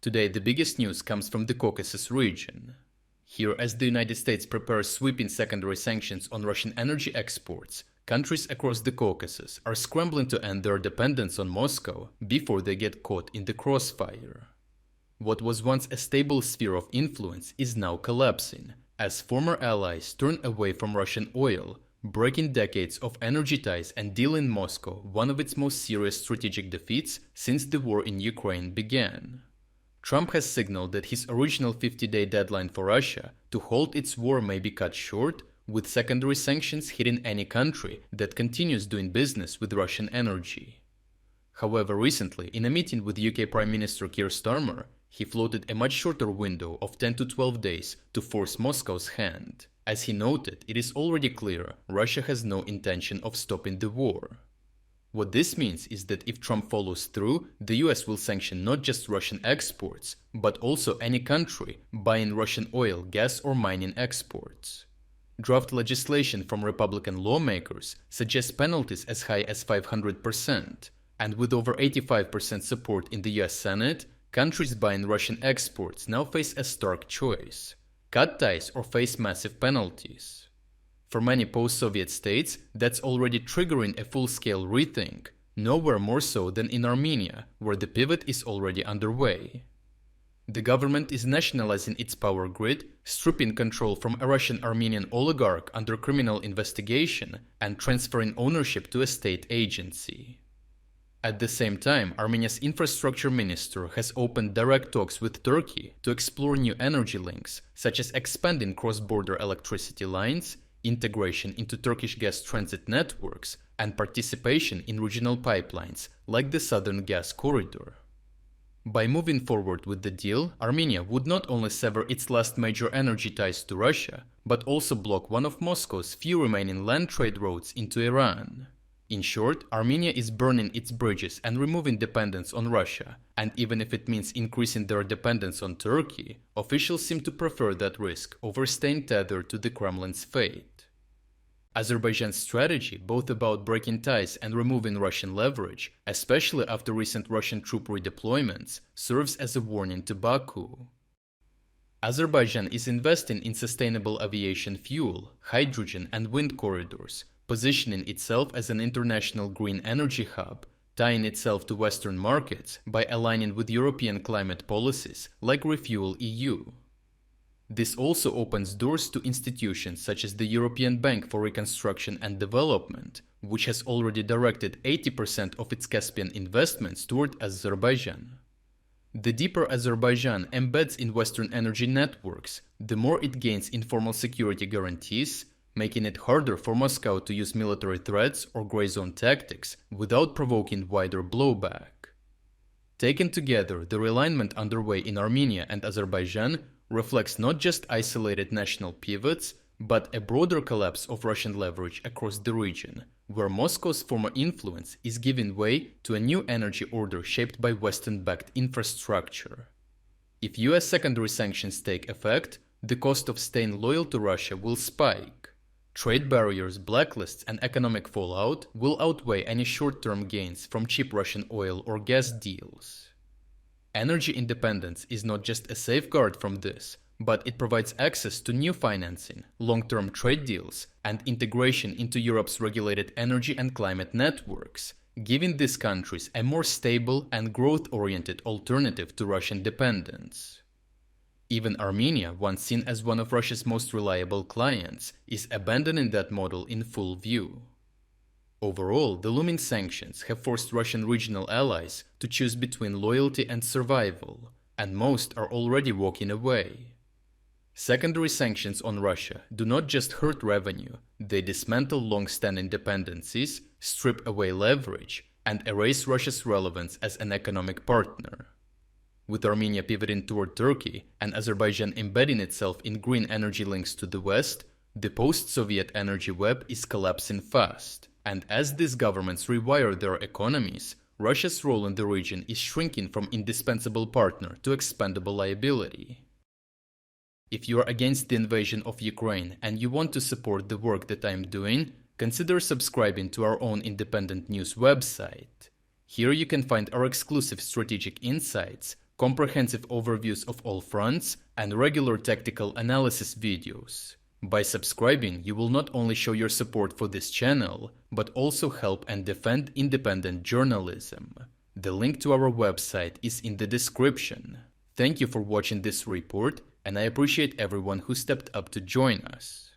Today, the biggest news comes from the Caucasus region. Here, as the United States prepares sweeping secondary sanctions on Russian energy exports, countries across the Caucasus are scrambling to end their dependence on Moscow before they get caught in the crossfire. What was once a stable sphere of influence is now collapsing, as former allies turn away from Russian oil, breaking decades of energy ties and dealing Moscow one of its most serious strategic defeats since the war in Ukraine began. Trump has signaled that his original 50-day deadline for Russia to halt its war may be cut short, with secondary sanctions hitting any country that continues doing business with Russian energy. However, recently, in a meeting with UK Prime Minister Keir Starmer, he floated a much shorter window of 10 to 12 days to force Moscow's hand. As he noted, it is already clear Russia has no intention of stopping the war. What this means is that if Trump follows through, the US will sanction not just Russian exports, but also any country buying Russian oil, gas or mining exports. Draft legislation from Republican lawmakers suggests penalties as high as 500%, and with over 85% support in the US Senate, countries buying Russian exports now face a stark choice: cut ties or face massive penalties. For many post-Soviet states, that's already triggering a full-scale rethink, nowhere more so than in Armenia, where the pivot is already underway. The government is nationalizing its power grid, stripping control from a Russian-Armenian oligarch under criminal investigation, and transferring ownership to a state agency. At the same time, Armenia's infrastructure minister has opened direct talks with Turkey to explore new energy links, such as expanding cross-border electricity lines, integration into Turkish gas transit networks, and participation in regional pipelines, like the Southern Gas Corridor. By moving forward with the deal, Armenia would not only sever its last major energy ties to Russia, but also block one of Moscow's few remaining land trade routes into Iran. In short, Armenia is burning its bridges and removing dependence on Russia, and even if it means increasing their dependence on Turkey, officials seem to prefer that risk over staying tethered to the Kremlin's fate. Azerbaijan's strategy, both about breaking ties and removing Russian leverage, especially after recent Russian troop redeployments, serves as a warning to Baku. Azerbaijan is investing in sustainable aviation fuel, hydrogen and wind corridors, positioning itself as an international green energy hub, tying itself to Western markets by aligning with European climate policies like Refuel EU. This also opens doors to institutions such as the European Bank for Reconstruction and Development, which has already directed 80% of its Caspian investments toward Azerbaijan. The deeper Azerbaijan embeds in Western energy networks, the more it gains informal security guarantees, making it harder for Moscow to use military threats or grey zone tactics without provoking wider blowback. Taken together, the realignment underway in Armenia and Azerbaijan reflects not just isolated national pivots, but a broader collapse of Russian leverage across the region, where Moscow's former influence is giving way to a new energy order shaped by Western-backed infrastructure. If US secondary sanctions take effect, the cost of staying loyal to Russia will spike. Trade barriers, blacklists, and economic fallout will outweigh any short-term gains from cheap Russian oil or gas deals. Energy independence is not just a safeguard from this, but it provides access to new financing, long-term trade deals, and integration into Europe's regulated energy and climate networks, giving these countries a more stable and growth-oriented alternative to Russian dependence. Even Armenia, once seen as one of Russia's most reliable clients, is abandoning that model in full view. Overall, the looming sanctions have forced Russian regional allies to choose between loyalty and survival, and most are already walking away. Secondary sanctions on Russia do not just hurt revenue, they dismantle long-standing dependencies, strip away leverage, and erase Russia's relevance as an economic partner. With Armenia pivoting toward Turkey and Azerbaijan embedding itself in green energy links to the West, the post-Soviet energy web is collapsing fast. And as these governments rewire their economies, Russia's role in the region is shrinking from indispensable partner to expendable liability. If you are against the invasion of Ukraine and you want to support the work that I'm doing, consider subscribing to our own independent news website. Here you can find our exclusive strategic insights, comprehensive overviews of all fronts, and regular tactical analysis videos. By subscribing, you will not only show your support for this channel, but also help and defend independent journalism. The link to our website is in the description. Thank you for watching this report, and I appreciate everyone who stepped up to join us.